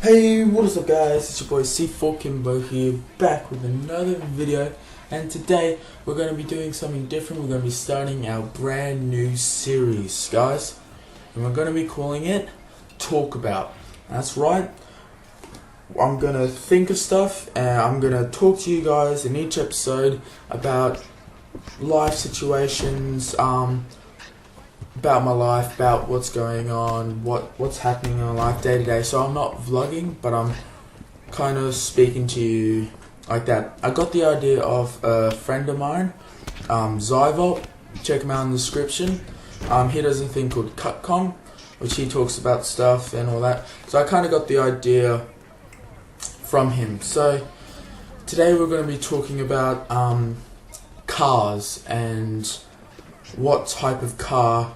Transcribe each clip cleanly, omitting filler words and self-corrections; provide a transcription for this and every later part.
Hey, what is up guys, it's your boy C4 Kimbo here, back with another video, and today we're going to be doing something different. We're going to be starting our brand new series, guys, and we're going to be calling it Talkabout. That's right, I'm going to think of stuff, and I'm going to talk to you guys in each episode about life situations, about my life, about what's going on, what's happening in my life day to day. So I'm not vlogging, but I'm kind of speaking to you like that. I got the idea of a friend of mine, Zyvolt. Check him out in the description. He does a thing called Cutcom, which he talks about stuff and all that. So I kind of got the idea from him. So today we're going to be talking about cars and what type of car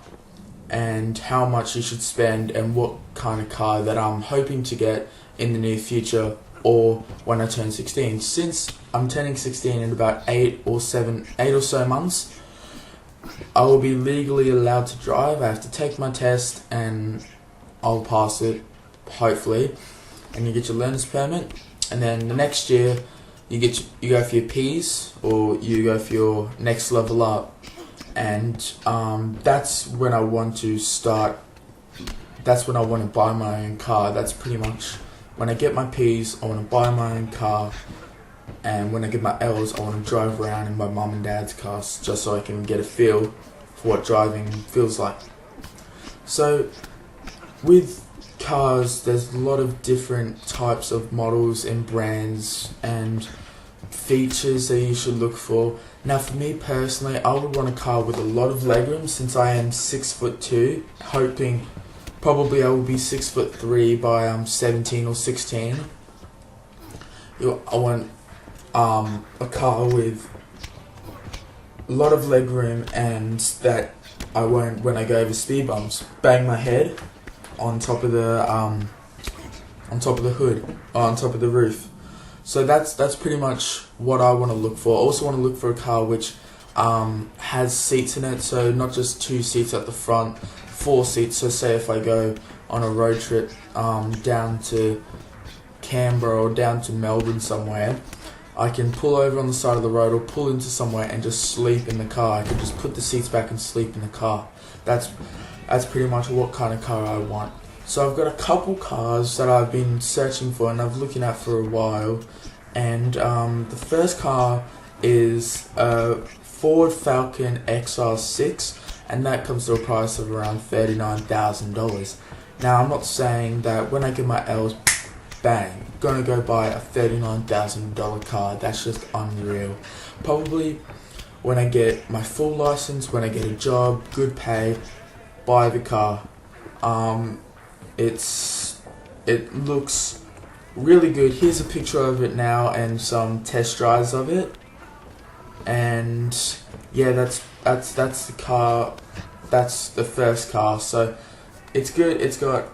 and how much you should spend and what kind of car that I'm hoping to get in the near future or when I turn 16. Since I'm turning 16 in about 8 or so months, I will be legally allowed to drive. I have to take my test and I'll pass it, hopefully, and you get your learner's permit, and then the next year you go for your P's or you go for your next level up. And that's when I want to start. That's when I want to buy my own car. That's pretty much when I get my P's, I want to buy my own car. And when I get my L's, I want to drive around in my mum and dad's cars, just so I can get a feel for what driving feels like. So with cars, there's a lot of different types of models and brands and features that you should look for. Now for me personally, I would want a car with a lot of legroom, since I am 6'2", hoping probably I will be 6'3" by 17 or 16. I want a car with a lot of legroom, and that I won't, when I go over speed bumps, bang my head on top of the hood, or on top of the roof. So that's pretty much what I want to look for. I also want to look for a car which has seats in it, so not just 2 seats at the front, 4 seats. So say if I go on a road trip down to Canberra or down to Melbourne somewhere, I can pull over on the side of the road or pull into somewhere and just sleep in the car. I can just put the seats back and sleep in the car. That's pretty much what kind of car I want. So I've got a couple cars that I've been searching for and I've looking at for a while, and the first car is a Ford Falcon XR6, and that comes to a price of around $39,000. Now I'm not saying that when I get my L's, bang, gonna go buy a $39,000 car. That's just unreal. Probably when I get my full license, when I get a job, good pay, buy the car. It looks really good. Here's a picture of it now and some test drives of it. And yeah, that's the car. That's the first car. So it's good. It's got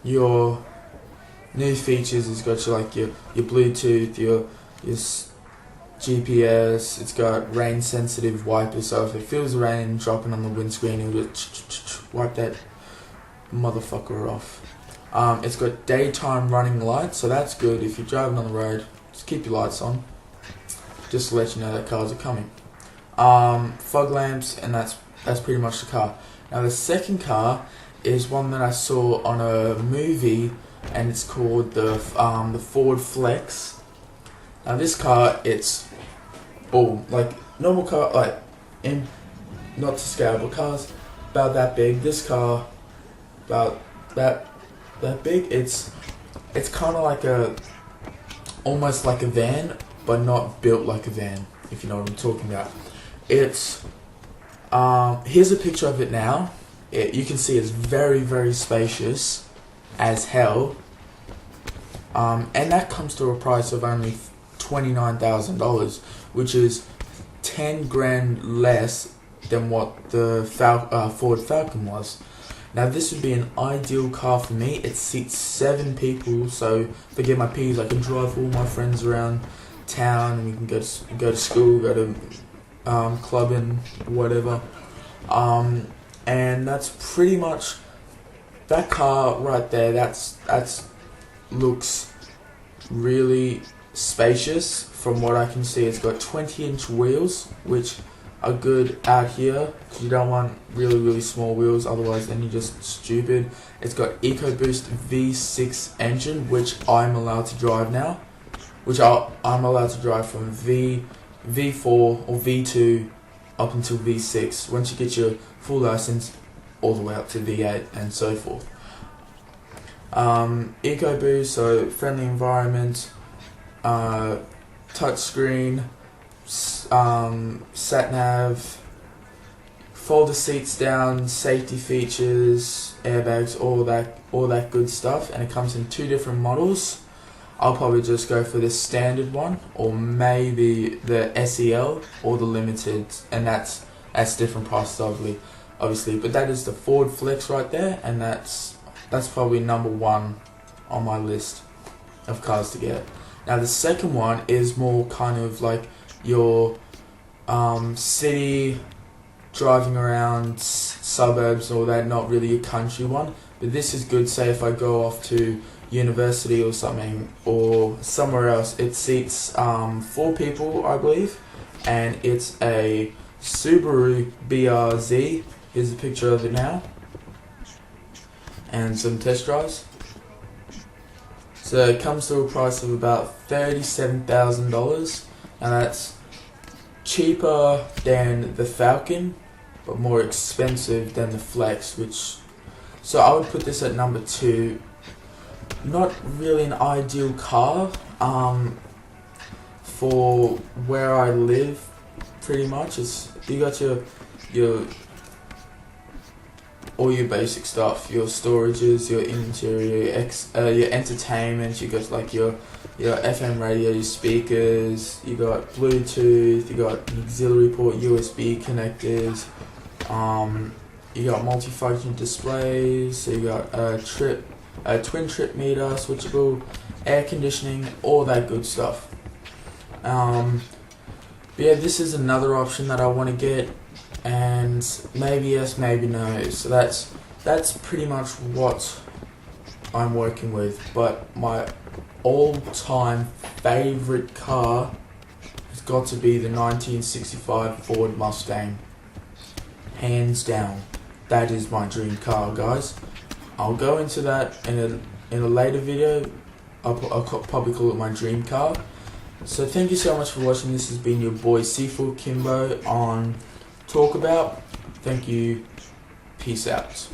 your new features. It's got your Bluetooth, your GPS. It's got rain sensitive wipers, so if it feels rain dropping on the windscreen, it'll just wipe that motherfucker off. It's got daytime running lights, so that's good. If you're driving on the road, just keep your lights on, just to let you know that cars are coming. Fog lamps, and that's pretty much the car. Now the second car is one that I saw on a movie, and it's called the Ford Flex. Now this car, it's like normal car, not to scale, but cars about that big. This car about that big. It's kind of like almost like a van, but not built like a van, if you know what I'm talking about. It's here's a picture of it now. You can see it's very, very spacious as hell, and that comes to a price of only $29,000, which is 10 grand less than what the Ford Falcon was. Now this would be an ideal car for me. It seats 7 people, so if I get my P's, I can drive all my friends around town, and we can go to school, go to clubbing, whatever. And that's pretty much that car right there. That's looks really spacious. From what I can see, it's got 20-inch wheels, which are good out here because you don't want really small wheels, otherwise then you're just stupid. It's got EcoBoost V6 engine, which I'm allowed to drive now, which I'm allowed to drive from V4 or V2 up until V6. Once you get your full license, all the way up to V8 and so forth. EcoBoost, so friendly environment, touchscreen, sat nav, fold the seats down, safety features, airbags, all that good stuff, and it comes in 2 different models. I'll probably just go for the standard one, or maybe the SEL or the limited, and that's different prices obviously. But that is the Ford Flex right there, and that's probably number 1 on my list of cars to get. Now the second one is more kind of like your city driving around, suburbs, all that, not really a country one. But this is good, say if I go off to university or something, or somewhere else. It seats 4 people, I believe, and it's a Subaru BRZ. Here's a picture of it now, and some test drives. So it comes to a price of about $37,000, and that's cheaper than the Falcon, but more expensive than the Flex, so I would put this at number 2. Not really an ideal car for where I live, pretty much. You got your all your basic stuff, your storages, your interior, your entertainment. You got like your FM radio, your speakers. You got Bluetooth. You got an auxiliary port, USB connectors. You got multifunction displays. So you got a twin trip meter, switchable, air conditioning, all that good stuff. But yeah, this is another option that I want to get, and maybe yes, maybe no. So that's pretty much what I'm working with. But my all-time favorite car has got to be the 1965 Ford Mustang. Hands down, that is my dream car, guys. I'll go into that in a later video. I'll probably call it my dream car. So thank you so much for watching. This has been your boy Seafood Kimbo on Talkabout. Thank you. Peace out.